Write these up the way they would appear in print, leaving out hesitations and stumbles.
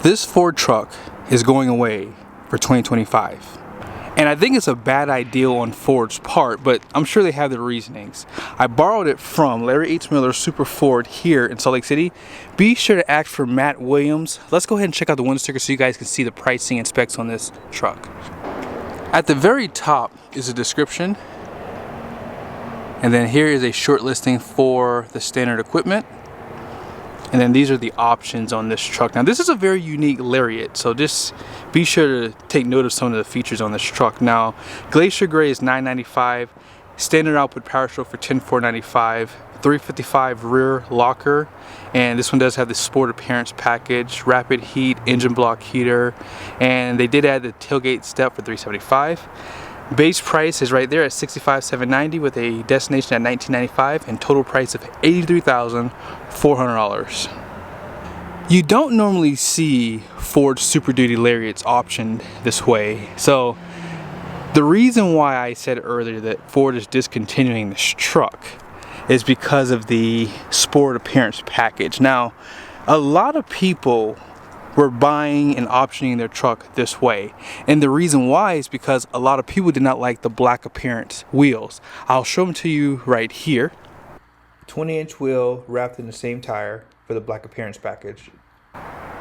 This Ford truck is going away for 2025. And I think it's a bad idea on Ford's part, but I'm sure they have their reasonings. I borrowed it from Larry H. Miller Super Ford here in Salt Lake City. Be sure to ask for Matt Williams. Let's go ahead and check out the window sticker so you guys can see the pricing and specs on this truck. At the very top is a description. And then here is a short listing for the standard equipment. And then these are the options on this truck. Now this is a very unique Lariat, so just be sure to take note of some of the features on this truck. Now Glacier Gray is $995, standard output power stroke for $10495, 355 rear locker, and this one does have the sport appearance package, rapid heat, engine block heater, and they did add the tailgate step for $375. Base price is right there at $65,790 with a destination at $1995 and total price of $83,400. You don't normally see Ford Super Duty Lariats optioned this way. So the reason why I said earlier that Ford is discontinuing this truck is because of the sport appearance package. Now, a lot of people were buying and optioning their truck this way, and the reason why is because a lot of people did not like the black appearance wheels. I'll show them to you right here. 20-inch wheel wrapped in the same tire for the black appearance package.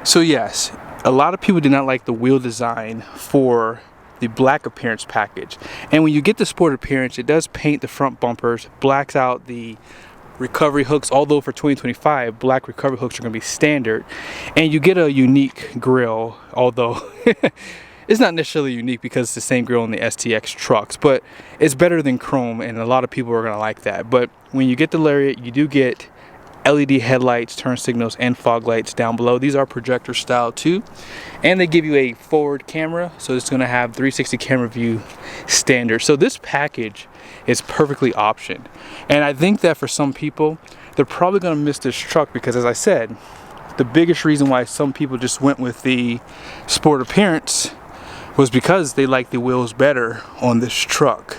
So yes, a lot of people did not like the wheel design for the black appearance package, and when you get the sport appearance, it does paint the front bumpers, blacks out the recovery hooks, although for 2025 black recovery hooks are going to be standard, and you get a unique grille, although it's not necessarily unique because it's the same grille in the STX trucks, but it's better than chrome and a lot of people are going to like that. But when you get the Lariat, you do get LED headlights, turn signals, and fog lights down below. These are projector style too, and they give you a forward camera, so it's going to have 360 camera view standard. So this package is perfectly optioned, and I think that for some people they're probably going to miss this truck because, as I said, the biggest reason why some people just went with the sport appearance was because they like the wheels better on this truck.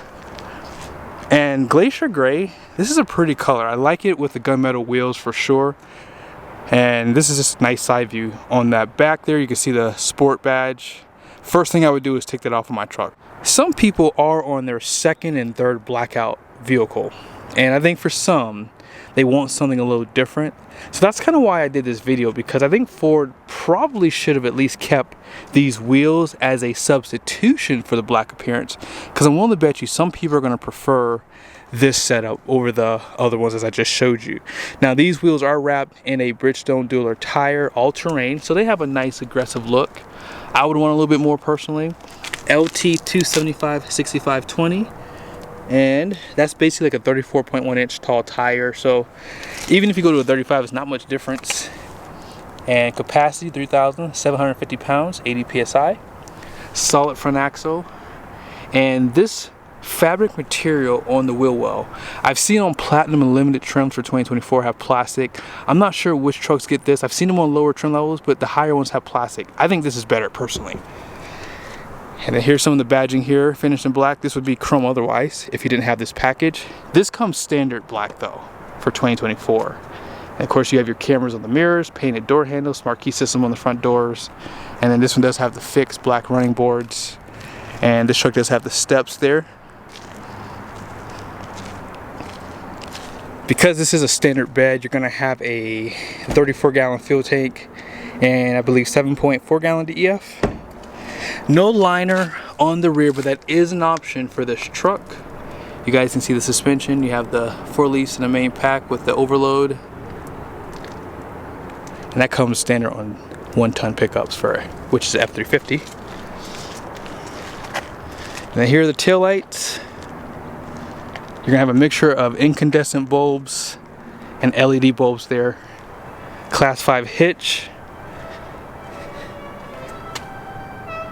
And Glacier Gray, this is a pretty color. I like it with the gunmetal wheels for sure. And this is just a nice side view. On that back there, you can see the sport badge. First thing I would do is take that off of my truck. Some people are on their second and third blackout vehicle, and I think for some, they want something a little different. So that's kind of why I did this video, because I think Ford probably should have at least kept these wheels as a substitution for the black appearance, because I'm willing to bet you some people are going to prefer this setup over the other ones as I just showed you. Now these wheels are wrapped in a Bridgestone Dueler tire, all-terrain, so they have a nice aggressive look. I would want a little bit more personally. LT 275 6520, and that's basically like a 34.1 inch tall tire, so even if you go to a 35, it's not much difference. And capacity 3,750 pounds, 80 psi, solid front axle, and this fabric material on the wheel well, I've seen on platinum and limited trims for 2024 have plastic. I'm not sure which trucks get this. I've seen them on lower trim levels, but the higher ones have plastic. I think this is better personally. And then here's some of the badging here, finished in black. This would be chrome otherwise if you didn't have this package. This comes standard black though for 2024. And of course you have your cameras on the mirrors, painted door handles, smart key system on the front doors. And then this one does have the fixed black running boards. And this truck does have the steps there. Because this is a standard bed, you're gonna have a 34-gallon fuel tank and I believe 7.4 gallon DEF. No liner on the rear, but that is an option for this truck. You guys can see the suspension. You have the 4-leafs in the main pack with the overload. And that comes standard on 1-ton pickups which is F350. And then here are the tail lights. You're gonna have a mixture of incandescent bulbs and LED bulbs there. Class 5 hitch.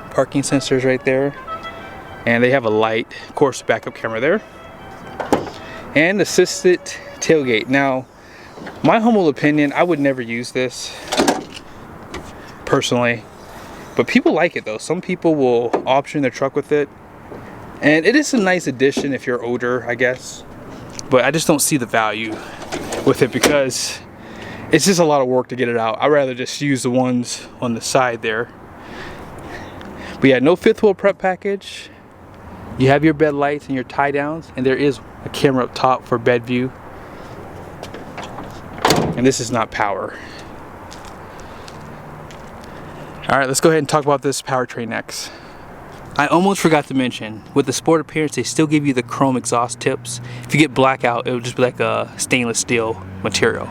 Parking sensors right there, and they have a light, of course, backup camera there, and assisted tailgate. Now, my humble opinion, I would never use this personally, but people like it though. Some people will option their truck with it, and it is a nice addition if you're older, I guess, but I just don't see the value with it because it's just a lot of work to get it out. I'd rather just use the ones on the side there. But yeah, no fifth wheel prep package. You have your bed lights and your tie downs, and there is a camera up top for bed view. And this is not power. All right, let's go ahead and talk about this powertrain next. I almost forgot to mention, with the sport appearance, they still give you the chrome exhaust tips. If you get blackout, it will just be like a stainless steel material.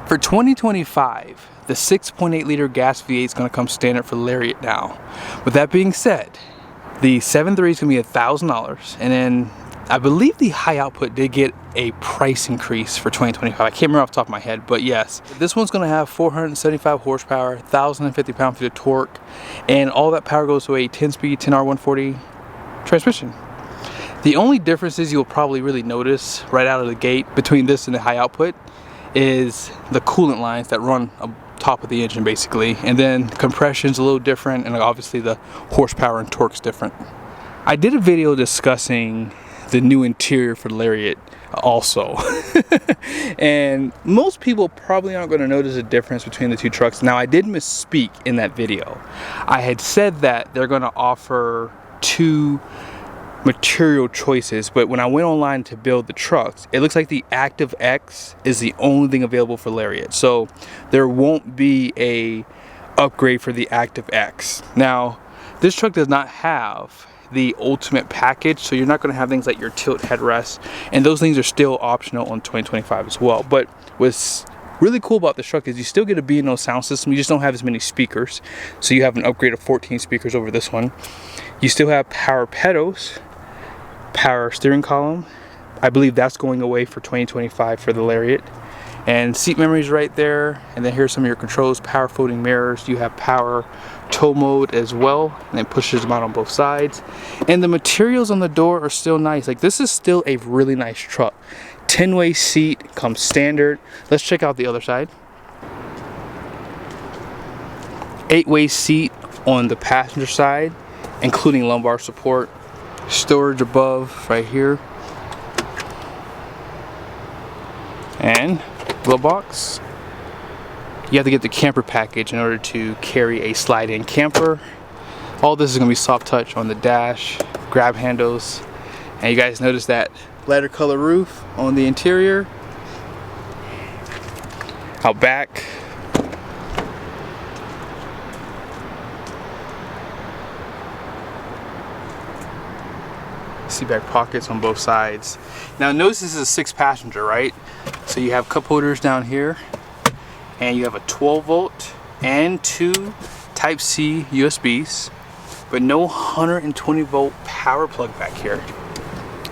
For 2025, the 6.8 liter gas V8 is going to come standard for Lariat now. With that being said, the 7.3 is going to be $1,000, and then I believe the high output did get a price increase for 2025. I can't remember off the top of my head, but yes. This one's going to have 475 horsepower, 1,050 pound-feet of torque, and all that power goes to a 10-speed, 10R 140 transmission. The only differences you'll probably really notice right out of the gate between this and the high output is the coolant lines that run up top of the engine basically, and then compression's a little different, and obviously the horsepower and torque's different. I did a video discussing the new interior for Lariat also. And most people probably aren't going to notice a difference between the two trucks. Now, I did misspeak in that video. I had said that they're going to offer two material choices, but when I went online to build the trucks, it looks like the Active X is the only thing available for Lariat. So there won't be a upgrade for the Active X. Now, this truck does not have the ultimate package, so you're not going to have things like your tilt headrest, and those things are still optional on 2025 as well. But what's really cool about this truck is you still get a B&O sound system. You just don't have as many speakers, so you have an upgrade of 14 speakers over this one. You still have power pedals, power steering column. I believe that's going away for 2025 for the Lariat. And seat memories right there, and then here's some of your controls. Power folding mirrors. You have power tow mode as well, and it pushes them out on both sides. And the materials on the door are still nice. Like, this is still a really nice truck. 10-way seat comes standard. Let's check out the other side. 8-way seat on the passenger side, including lumbar support. Storage above right here, and glove box. You have to get the camper package in order to carry a slide-in camper. All this is going to be soft touch on the dash, grab handles, and you guys notice that leather color roof on the interior. Out back, seat back pockets on both sides. Now notice this is a 6-passenger, right? So you have cup holders down here, and you have a 12-volt and 2 Type-C USBs, but no 120-volt power plug back here.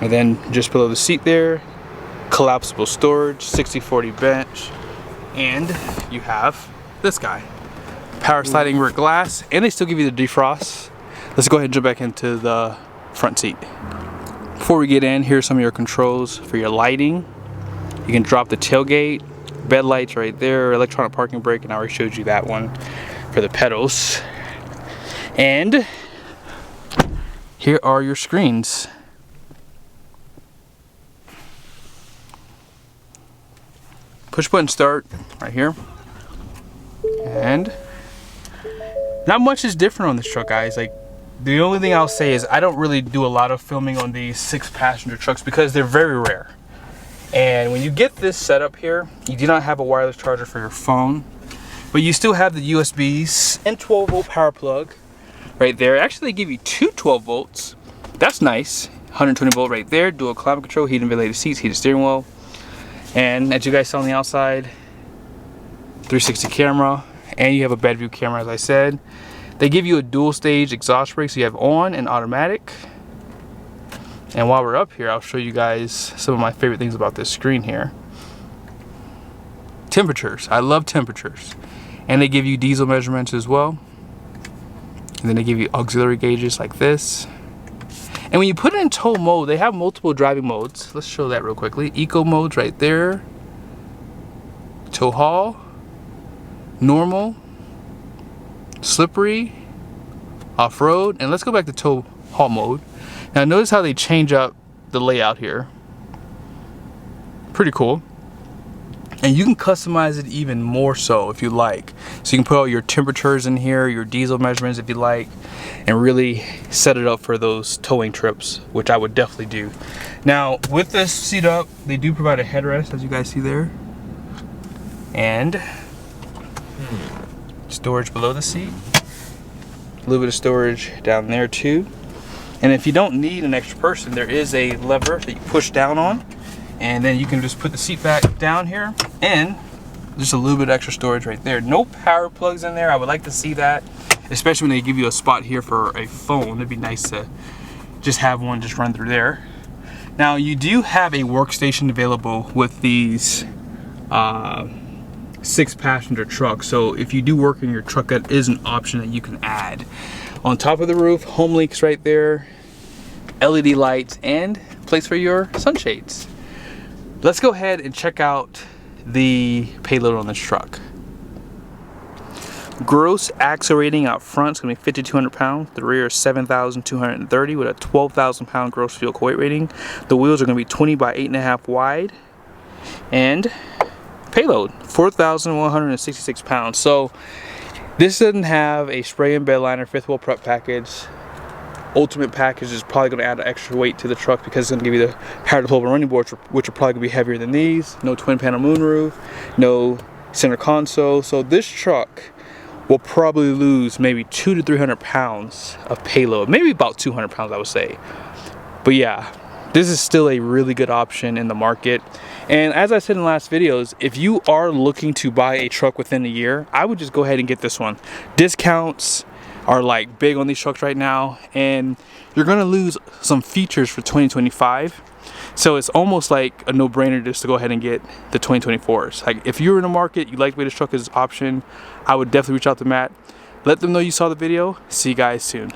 And then just below the seat there, collapsible storage, 60/40 bench, and you have this guy. Power sliding rear glass, and they still give you the defrost. Let's go ahead and jump back into the front seat. Before we get in, here's some of your controls for your lighting. You can drop the tailgate, bed lights right there, electronic parking brake, and I already showed you that one for the pedals. And here are your screens. Push button start right here. And not much is different on this truck, guys. Like, the only thing I'll say is I don't really do a lot of filming on these 6-passenger trucks because they're very rare. And when you get this setup here, you do not have a wireless charger for your phone, but you still have the USBs and 12-volt power plug right there. Actually, they give you 2 12 volts. That's nice. 120-volt right there. Dual climate control, heated and ventilated seats, heated steering wheel. And as you guys saw on the outside, 360 camera, and you have a bed view camera, as I said. They give you a dual stage exhaust brake, so you have on and automatic. And while we're up here, I'll show you guys some of my favorite things about this screen here. Temperatures. I love temperatures. And they give you diesel measurements as well. And then they give you auxiliary gauges like this. And when you put it in tow mode, they have multiple driving modes. Let's show that real quickly. Eco mode's right there. Tow haul. Normal. Slippery. Off-road. And let's go back to tow haul mode. Now notice how they change up the layout here. Pretty cool. And you can customize it even more so if you like. So you can put all your temperatures in here, your diesel measurements if you like, and really set it up for those towing trips, which I would definitely do. Now, with this seat up, they do provide a headrest, as you guys see there. And storage below the seat. A little bit of storage down there too. And if you don't need an extra person, there is a lever that you push down on. And then you can just put the seat back down here, and just a little bit of extra storage right there. No power plugs in there. I would like to see that, especially when they give you a spot here for a phone. It'd be nice to just have one just run through there. Now, you do have a workstation available with these 6-passenger trucks. So if you do work in your truck, that is an option that you can add. On top of the roof, home links right there, LED lights, and place for your sunshades. Let's go ahead and check out the payload on this truck. Gross axle rating out front is going to be 5,200 pounds. The rear is 7,230 with a 12,000 pound gross vehicle weight rating. The wheels are going to be 20 by 8.5 wide. And payload, 4,166 pounds. So this doesn't have a spray and bed liner 5th wheel prep package. Ultimate package is probably going to add extra weight to the truck because it's going to give you the power deployable running boards, which are probably going to be heavier than these. No twin panel moonroof, no center console. So this truck will probably lose maybe 200 to 300 pounds of payload, maybe about 200 pounds I would say. But yeah, this is still a really good option in the market. And as I said in the last videos, if you are looking to buy a truck within a year, I would just go ahead and get this one. Discounts are like big on these trucks right now, and you're gonna lose some features for 2025. So it's almost like a no-brainer just to go ahead and get the 2024s. Like if you're in the market, you like the way this truck is option, I would definitely reach out to Matt. Let them know you saw the video. See you guys soon.